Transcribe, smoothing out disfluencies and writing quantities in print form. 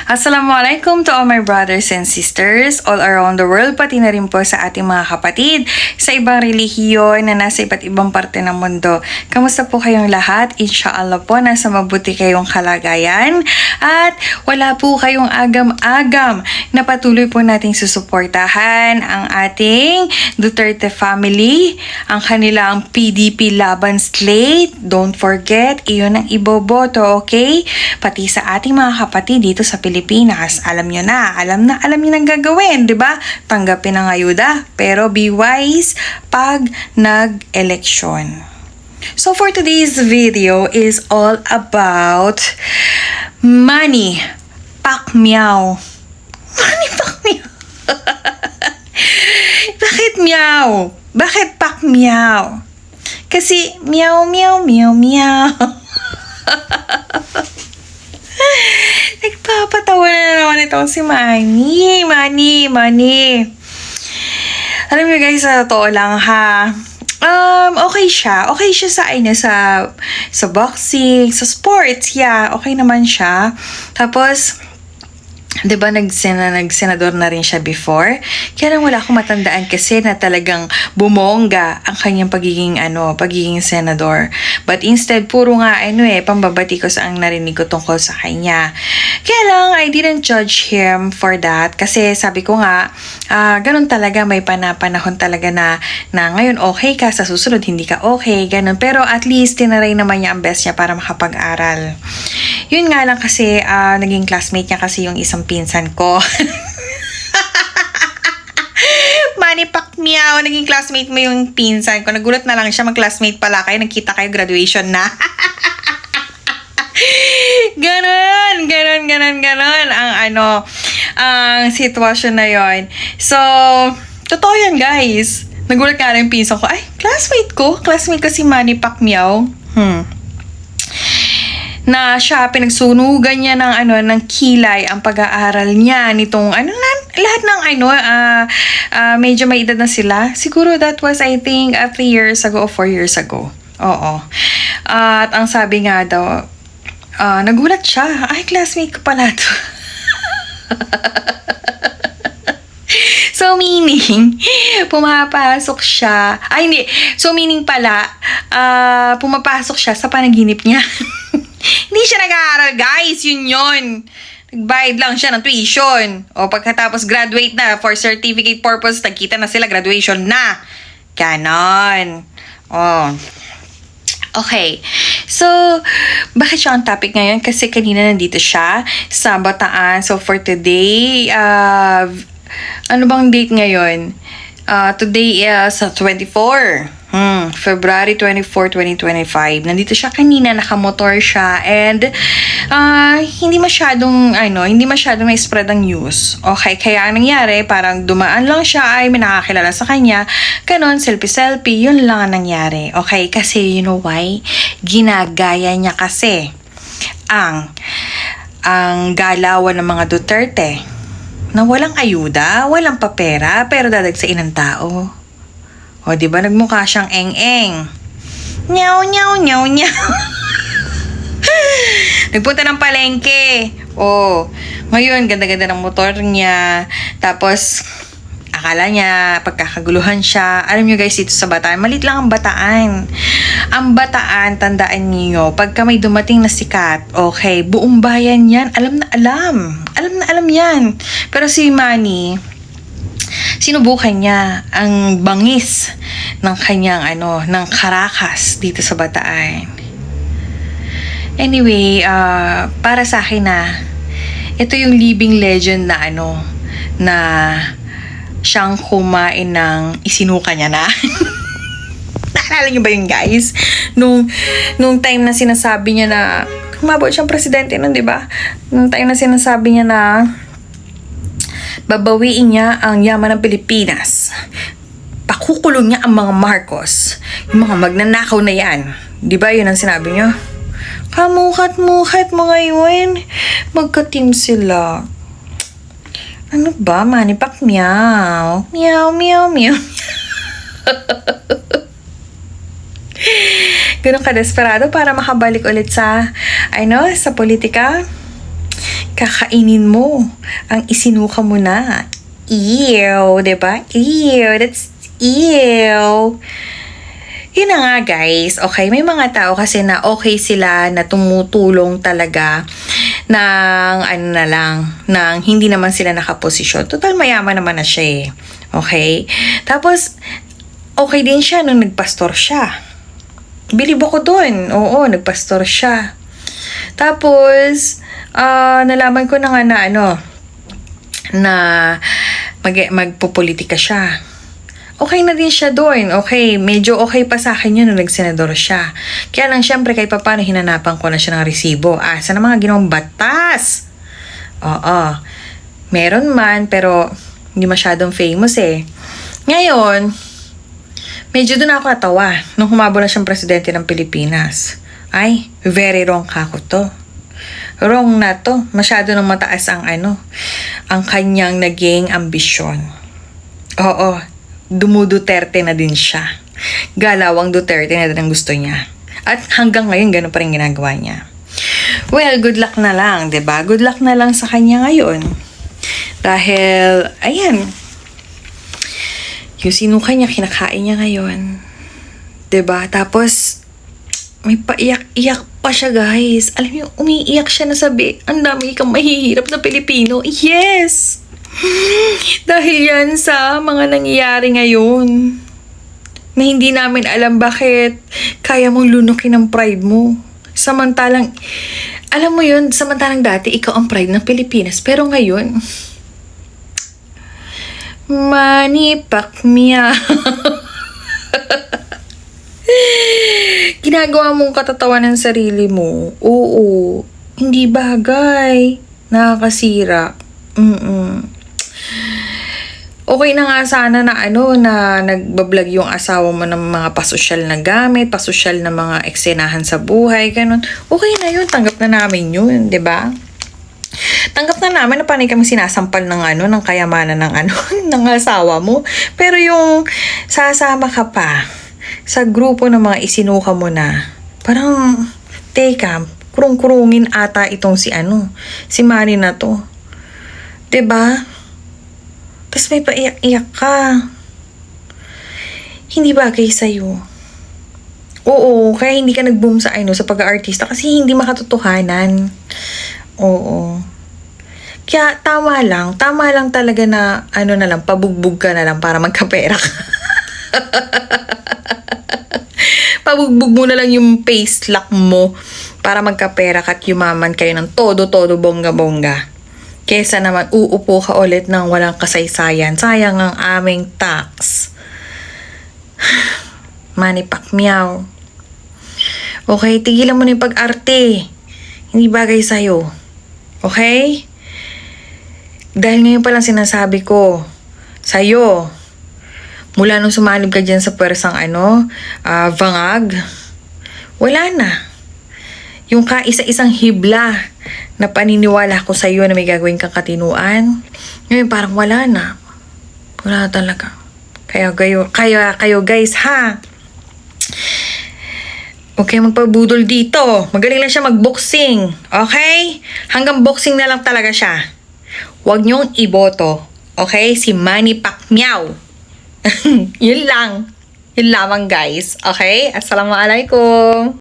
Assalamualaikum to all my brothers and sisters all around the world, pati na rin po sa ating mga kapatid sa ibang relihiyon na nasa iba't ibang parte ng mundo. Kamusta po kayong lahat? Inshallah po nasa mabuti kayong kalagayan at wala po kayong agam-agam na patuloy po nating susuportahan ang ating Duterte family, ang kanilang PDP Laban Slate. Don't forget, iyon ang iboboto, okay? Pati sa ating mga kapatid dito sa Pilipinas, alam nyo na nang gagawin, di ba? Tanggapin ang ayuda, pero be wise pag nag-eleksyon. So for today's video is all about Manny Pacquiao. Manny Pacquiao. Bakit meow? Bakit Pacquiao? Kasi meow, meow, meow, meow. Nagpapatawa na naman itong si Manny. Alam niyo guys, sa totoo lang ha. Okay siya. Okay siya sa boxing, sa sports. Yeah, okay naman siya. Tapos, 'di ba nagsenador na rin siya before? Kaya lang wala akong matandaan kasi na talagang bumongga ang kanyang pagiging senador. But instead puro nga pambabatikos ang narinig ko tungkol sa kanya. Kaya lang I didn't judge him for that kasi sabi ko nga ganun talaga, may panahon talaga na ngayon okay ka, sa susunod hindi ka okay, ganun. Pero at least tinaray naman niya ang best niya para makapag-aral. Yun nga lang kasi naging classmate niya kasi yung isang pinsan ko. Manny Pacquiao, naging classmate mo yung pinsan ko. Nagulat na lang siya, mag-classmate pala kayo, nagkita kayo, graduation na. Ganon ang sitwasyon na yon. So, totoo yan guys. Nagulat nga lang yung pinsan ko, ay, classmate ko si Manny Pacquiao. Na siya pinagsunugan niya ng kilay ang pag-aaral niya nitong lahat ng medyo may edad na sila. Siguro that was I think 3 years ago o 4 years ago. Oo. At ang sabi nga daw, nagulat siya, ay classmate ko pala to. So meaning, pumapasok siya, pumapasok siya sa panaginip niya. Hindi siya nag-aaral, guys. Yun. Nagbayad lang siya ng tuition. O pagkatapos graduate na for certificate purpose, nagkita na sila, graduation na. Ganon. Oh. Okay. So, bakit siya ang topic ngayon? Kasi kanina nandito siya sa Bataan. So, for today, ano bang date ngayon? Today is 24. February 24, 2025. Nandito siya kanina, nakamotor siya, and hindi masyadong na-spread ang news. Okay, kaya ang nangyari, parang dumaan lang siya, ay may nakakilala sa kanya, ganon, selfie, yun lang ang nangyari. Okay, kasi you know why? Ginagaya niya kasi ang galawan ng mga Duterte na walang ayuda, walang papera, pero dadagsain ng tao. O, diba? Nagmukha siyang eng-eng. Nyaw, nyaw, nyaw, nyaw. Nagpunta ng palengke. O, ngayon, ganda-ganda ng motor niya. Tapos, akala niya, pagkakaguluhan siya. Alam niyo guys, dito sa Bataan, malit lang ang Bataan. Ang Bataan, tandaan niyo, pagka may dumating na sikat, okay, buong bayan yan, alam na alam yan. Pero si Manny, sinubukan niya ang bangis ng kanyang ng Caracas dito sa Bataan. Anyway, para sa akin ito yung living legend na na siyang kumain ng isinuka niya na. Naalala niyo ba yun guys? Nung time na sinasabi niya na kumabot siyang presidente nun, di ba? Nung time na sinasabi niya na babawiin niya ang yaman ng Pilipinas. Pakukulong niya ang mga Marcos. Yung mga magnanakaw na yan. Di ba yun ang sinabi niyo? Kamukat-mukat mo ngayon. Magka-team sila. Ano ba? Manny Pacquiao. Meow, meow, meow. Ganun ka desperado para makabalik ulit sa politika. kakainin mo ang isinuka mo na. Ew, diba? Ew, that's ew. Yun na nga guys, okay, may mga tao kasi na okay sila na tumutulong talaga ng ano na lang, ng hindi naman sila nakaposisyon. Total mayaman naman na siya eh. Okay? Tapos, okay din siya nung nagpastor siya. Bilib ako dun. Oo, nagpastor siya. Tapos, nalaman ko na nga na na magpopolitika siya. Okay na din siya doon. Okay, medyo okay pa sa akin yun nung nagsenador siya. Kaya lang syempre kahit paano hinanapan ko na siya ng resibo. Sana mga ginawang batas? Oo. Meron man, pero hindi masyadong famous eh. Ngayon, medyo doon ako natawa nung humabol na siyang presidente ng Pilipinas. Ay, very wrong kako to. Wrong na to. Masyado nang mataas ang ang kanyang naging ambisyon. Oo, Duterte na din siya. Galawang Duterte na din ang gusto niya. At hanggang ngayon, gano'n pa rin ginagawa niya. Well, good luck na lang, 'di ba? Good luck na lang sa kanya ngayon. Dahil, ayan, yung sinuka niya, kinakain niya ngayon. 'Di ba? Tapos, may paiyak-iyak pa siya, guys. Alam niyo, umiiyak siya na sabi, ang dami kang mahihirap na Pilipino. Yes! Dahil yan sa mga nangyayari ngayon na hindi namin alam bakit kaya mong lunukin ang pride mo. Samantalang, alam mo yun, samantalang dati ikaw ang pride ng Pilipinas. Pero ngayon, Manny Pacquiao. Ginagawa mong katatawa ng sarili mo. Oo, hindi bagay. Nakakasira. Okay na nga sana na na nagbablog yung asawa mo ng mga pasosyal na gamit, pasosyal na mga eksenahan sa buhay, ganun. Okay na yun, tanggap na namin yun, 'di ba? Tanggap na namin na panay kami sinasampal ng ng kayamanan ng ng asawa mo. Pero yung sasama ka pa sa grupo ng mga isinuka mo na, parang teka, kurung-kurungin ata itong si Manny na to. 'Di ba? Tapos may paiyak-iyak ka. Hindi bagay sa'yo. Oo, kaya hindi ka nag-boom sa sa pag-aartista kasi hindi makatotohanan. Oo. Kaya tama lang talaga na na lang, pabugbog ka na lang para magkapera ka. Pabugbog mo na lang yung face lock mo para magkapera ka at yumaman kayo ng todo-todo bongga-bongga. Kesa naman uupo ka ulit ng walang kasaysayan. Sayang ang aming tax. Manny Pacquiao. Okay, tigilan mo na yung pag-arte. Hindi bagay sa'yo. Okay? Dahil ngayon palang sinasabi ko sa'yo, mula nung sumalib ka dyan sa pwersang vangag, wala na. Yung kaisa-isang hibla na paniniwala ko sa iyo na may gagawin kang katinuan, ngayon parang wala na. Wala talaga. Kaya kayo guys, ha? Okay, magpabudol dito. Magaling lang siya magboxing. Okay? Hanggang boxing na lang talaga siya. Huwag niyong iboto. Okay? Si Manny Pacquiao. Yun lang. Yun lamang guys. Okay? Assalamualaikum.